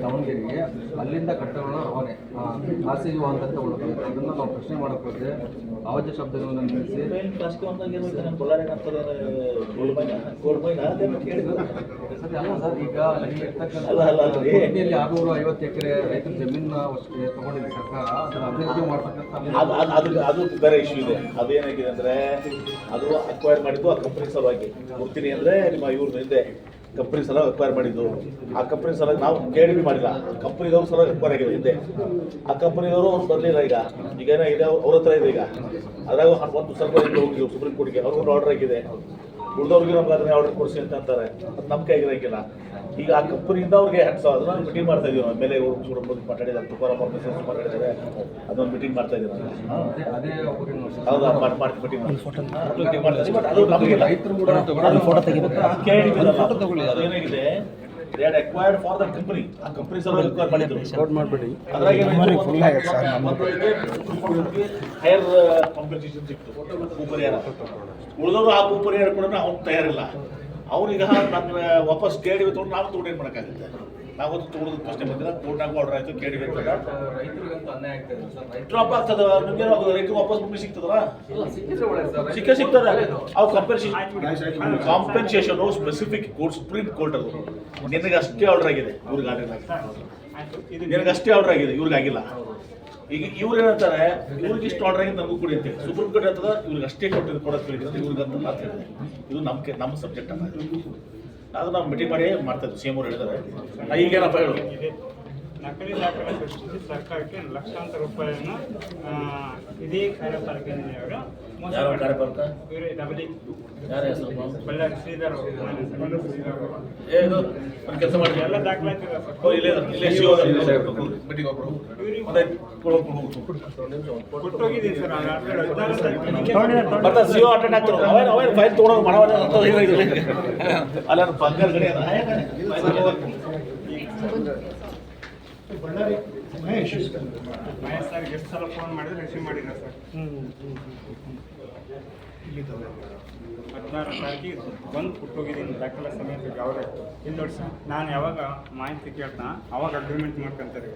ದಾವಣಗೆರೆಗೆ ಅಲ್ಲಿಂದ ಕಟ್ಟಡಗಳನ್ನ ಅವನೇ ಖಾಸಗಿ ವಾಹನ ಅಂತ ಉಳ್ಕೊಂಡು ಅದನ್ನು ನಾವು ಪ್ರಶ್ನೆ ಮಾಡೋಕ್ಕೆ ಅವಾಚ್ಯ ಶಬ್ದಗಳನ್ನು ನಿಲ್ಲಿಸಿ ಅಲ್ಲ ಸರ್, ಈಗ ಇಲ್ಲಿ 650 ಎಕರೆ ರೈತರ ಜಮೀನ ತಗೊಂಡಿದೆ ಸರ್ಕಾರ, ಅದರ ಅಭಿವೃದ್ಧಿ ಮಾಡ್ತಕ್ಕಂಥ ಅದು ಬೇರೆ ಇಶ್ಯೂ ಇದೆ. ಅದೇನಾಗಿದೆ ಅಂದ್ರೆ ಅದು ಅಕ್ವೈರ್ ಮಾಡಿದ್ದು ಆ ಕಂಪನಿ ಸಲುವಾಗಿ ಕೊಡ್ತೀನಿ ಅಂದ್ರೆ ನಿಮ್ಮ ಇವ್ರ ಹಿಂದೆ ಕಂಪನಿ ಸಲ ಅಕ್ವೈರ್ ಮಾಡಿದ್ದು. ಆ ಕಂಪನಿ ಸಲ ನಾವು KDB ಮಾಡಿಲ್ಲ, ಕಂಪನಿದವ್ರ ಸಲ ಅಕ್ವೈರ್ ಆಗಿದೆ ಹಿಂದೆ. ಆ ಕಂಪನಿದವರು ಅವ್ರು ಬರಲಿಲ್ಲ. ಈಗ ಏನಾಗಿದೆ ಅವ್ರ ಹತ್ರ ಇದೆ. ಈಗ ಅದ್ರಾಗ ಒಂದು ಸ್ವಲ್ಪ ಹೋಗಿದ್ದು ಸುಪ್ರೀಂ ಕೋರ್ಟ್ಗೆ, ಅವ್ರಿಗೊಂದು ಆರ್ಡರ್ ಆಗಿದೆ. ಉಳಿದವ್ರಿಗೆ ನಮ್ಗೆ ಅದನ್ನ ಆರ್ಡರ್ ಕೊಡಿಸಿ ಅಂತ ಅಂತಾರೆ. ಅದು ನಮ್ಮ ಕೈಗಿರಂಗಿಲ್ಲ. ಈಗ ಆ ಕಂಪನಿಯಿಂದ ಅವ್ರಿಗೆ ಅದನ್ನ ಮೀಟಿಂಗ್ ಮಾಡ್ತಾ ಇದೀವಿ. ನಾವು ಮೇಲೆ ಮಾತಾಡಿದ್ದಾರೆ, ತುಕಾರಾಮ್ ಅವ್ರ ಮಾತಾಡಿದ್ದಾರೆ. ಅದೊಂದು ಮೀಟಿಂಗ್ ಮಾಡ್ತಾ ಇದ್ದೀವಿ. ಹೌದಾ, ಮೀಟಿಂಗ್ ಮಾಡ್ತೀವಿ. ಬಟ್ ಅದು ನಮಗೆ ಏನಾಗಿದೆ, they had acquired for that company. ಆ ಕಂಪನಿ ಸಲ ಅಕ್ವೈರ್ ಮಾಡಿದ್ರು. ಹೈಯರ್ ಕಾಂಪನ್ಸೇಷನ್ ಸಿಕ್ತು. ಪರಿಹಾರ ಉಳಿದವರು ಆ ಪರಿಹಾರ ಕೂಡ ಅವ್ನು ತಯಾರಿಲ್ಲ. ಅವ್ರೀಗ ನನ್ನ ವಾಪಸ್ KDB ತೊಗೊಂಡು ನಾವು ತೊಗೊಂಡು ಏನು ಮಾಡೋಕ್ಕಾಗುತ್ತೆ? ನಾವೊಂದು ತೊಗೊಳೋದು ಪ್ರಶ್ನೆ ಬಂದಿಲ್ಲ. ಕೋರ್ಟ್ನಾಗ ಆರ್ಡರ್ ಆಯಿತು, KDB ಡ್ರಾಪ್ ಆಗ್ತದ. ನಿಮಗೆ ರೈತರು ವಾಪಸ್ ಭೂಮಿ ಸಿಗ್ತದಲ್ಲ? ಸಿಗ್ತದೆ. ಅವು compensation specific court, supreme court ಅದು ನಿನಗೆ ಅಷ್ಟೇ ಆರ್ಡರ್ ಆಗಿದೆ, ಇವ್ರಿಗೆ ಆಗಿಲ್ಲ. ನಿನಗೆ ಅಷ್ಟೇ ಆರ್ಡರ್ ಆಗಿದೆ, ಇವ್ರಿಗೆ ಆಗಿಲ್ಲ. ಈಗ ಇವ್ರು ಏನಂತಾರೆ, ಇವ್ರಿಗೆ ಇಷ್ಟು ಆರ್ಡರ್ ಆಗಿ ನನಗೂ ಕೊಡಿ ಅಂತ. ಸುಪ್ರೀಂ ಕೋರ್ಟ್ ಹೇಳ್ತದ ಇವ್ರಿಗೆ ಅಷ್ಟೇ ಕೊಡೋದು ಇವ್ರಿಗೆ ಅಂತ ಮಾತಾಡಿದೆ. ಇದು ನಮ್ಮ ಸಬ್ಜೆಕ್ಟ್ ಅಲ್ಲ. ಅದು ನಾವು ಮೀಟಿಂಗ್ ಮಾಡಿ ಮಾಡ್ತಾ ಇದ್ವಿ. CM ಅವ್ರು ಹೇಳಿದ್ದಾರೆ. ಈಗೇನಪ್ಪ ಹೇಳು, ನಕಲಿ ದಾಖಲೆ ಸೃಷ್ಟಿಸಿ ಸರ್ಕಾರಕ್ಕೆ ಲಕ್ಷಾಂತರ ರೂಪಾಯಿಯನ್ನು ಇದೇ ಕಾರ್ಯಪಾಲಕರು ಬಳ್ಳಾರಿ ಶ್ರೀಧರ್ ಕೆಲಸ ಮಾಡಿ ಎಲ್ಲ ದಾಖಲಾತಿ ಕೊಟ್ಟೋಗಿದ್ದೀನಿ ಸರ್. ಮತ್ತೆ CO ಅಟೆಂಡ್ ಆಗ್ತಾರೆ. ಅವೇನು ಫೈಲ್ ತೊಗೊಳೋದು ಮಾಡೋ ಅಲ್ಲ ಬಂಗಾರ ಗಡಿ ಬಳ್ಳಾರಿ ಮಹೇಶ್ ಸರ್ ಎಷ್ಟು ಸಲ ಫೋನ್ ಮಾಡಿದ್ರೆ ರಿಸೀವ್ ಮಾಡಿಲ್ಲ ಸರ್. 16 ತಾರೀಕಿಗೆ ಬಂದು ಕೊಟ್ಟೋಗಿದ್ದೀನಿ ದಾಖಲೆ ಸಮೇತ. ಅವರೇ ಇಲ್ಲಿ ನೋಡಿ ಸರ್, ನಾನು ಯಾವಾಗ ಮಾಹಿತಿ ಕೇಳ್ತಾ ಅವಾಗ ಅಗ್ರಿಮೆಂಟ್ ಮಾಡ್ಕೊಂತಾರೆ.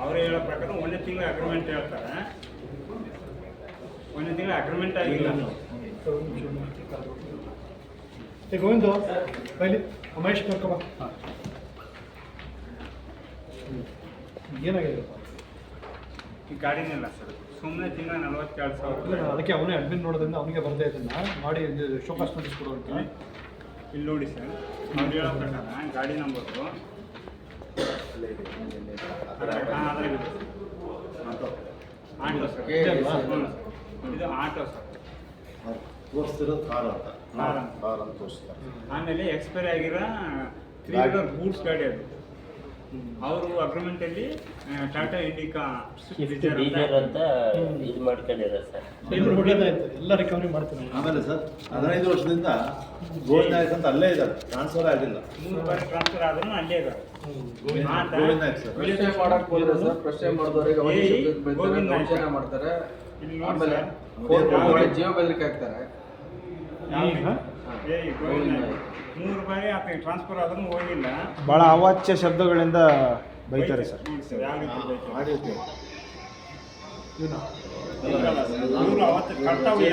ಅವರೇ ಹೇಳೋ ಪ್ರಕಾರ 1 ತಿಂಗಳ ಅಗ್ರಿಮೆಂಟ್ ಹೇಳ್ತಾರೆ. 1 ತಿಂಗಳ ಅಗ್ರಿಮೆಂಟ್ ಆಗಿಲ್ಲ. ಗೋವಿಂದು ಬೈಲಿ ಉಮೇಶ್ ಕರ್ಕೊಬ. ಏನಾಗಿದೆ ಈ ಗಾಡಿನಿಲ್ಲ ಸರ್, ಸುಮ್ಮನೆ ತಿಂಗಳ 42,000. ಅದಕ್ಕೆ ಅವನೇ ಅಡ್ಮಿನ್ ನೋಡೋದ್ರಿಂದ ಅವನಿಗೆ ಬರದೇ ಇದನ್ನ ಮಾಡಿ ಶೋಕಾಸ್ ನೋಟಿಸ್ ಕೊಡೋದಕ್ಕೆ. ಇಲ್ಲಿ ನೋಡಿ ಸರ್, ಅವ್ರು ಹೇಳೋ ಪ್ರಕಾರ ಗಾಡಿ ನಂಬರು ಆಟೋ ಸರ್. ಇದು ಆಟೋ ಸರ್, ತೋರಿಸ್ತಿರೋದು ಕಾರ್ ಅಂತ. ಆಮೇಲೆ ಎಕ್ಸ್ಪೈರಿ ಆಗಿರೋ 3 ವೀಲರ್ ಗೂಡ್ಸ್ ಗಾಡಿ ಅದು. ಅವರು ಅಗ್ರಿಮೆಂಟ್ ಅಲ್ಲಿ ಟಾಟಾ ಇಂಡಿಕಾ ಅಂತ ಇದು ಮಾಡ್ಕೊಂಡಿರೋ ಸರ್. ಎಲ್ಲ ರಿಕವರಿ ಮಾಡ್ತೀನಿ. ಆಮೇಲೆ ಸರ್ 15 ವರ್ಷದಿಂದ ಗೋವಿಂದ ನಾಯಕ್ ಅಂತ ಅಲ್ಲೇ ಇದ್ದಾರೆ, ಟ್ರಾನ್ಸ್ಫರ್ ಆಗಿಲ್ಲ. 3 ಬಾರಿ ಟ್ರಾನ್ಸ್ಫರ್ ಆದ್ರೂ ಅಲ್ಲೇ ಇದ್ದಾರೆ. ಗೋವಿಂದ ನಾಯಕ್ ಸರ್ ಪ್ರಶ್ನೆ ಮಾಡಕ್ ಹೋದ್ರೆ ಸರ್, ಪ್ರಶ್ನೆ ಮಾಡಿದವರಿಗೆ ವಂಚನೆ ಮಾಡ್ತಾರೆ. ಆಮೇಲೆ ಜೀವ ಬೆದರಿಕೆ ಆಗ್ತಾರೆ. 3 ಬಾರಿ ಆತಗೆ ಟ್ರಾನ್ಸ್ಫರ್ ಆದ್ರೂ ಹೋಗಿಲ್ಲ. ಭಾಳ ಅವಾಚ್ಯ ಶಬ್ದಗಳಿಂದ ಬೈತಾರೆ ಸರ್. ಯಾವ ರೀತಿ ಇವರು ಅವತ್ತು ಕರ್ತವ್ಯ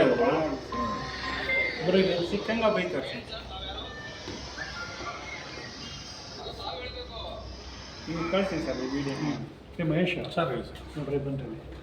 ಸಿಕ್ಕಂಗ ಬೈತಾರೆ ಸರ್. ನೀವು ಕಳಿಸಿ ಸರ್ ಈ ವಿಡಿಯೋ. ಮಹೇಶ್ ಸರ್ ಹೇಳಿ ಸರ್. ನೋಡ್ರಿ ಬಂದ್ರಿ.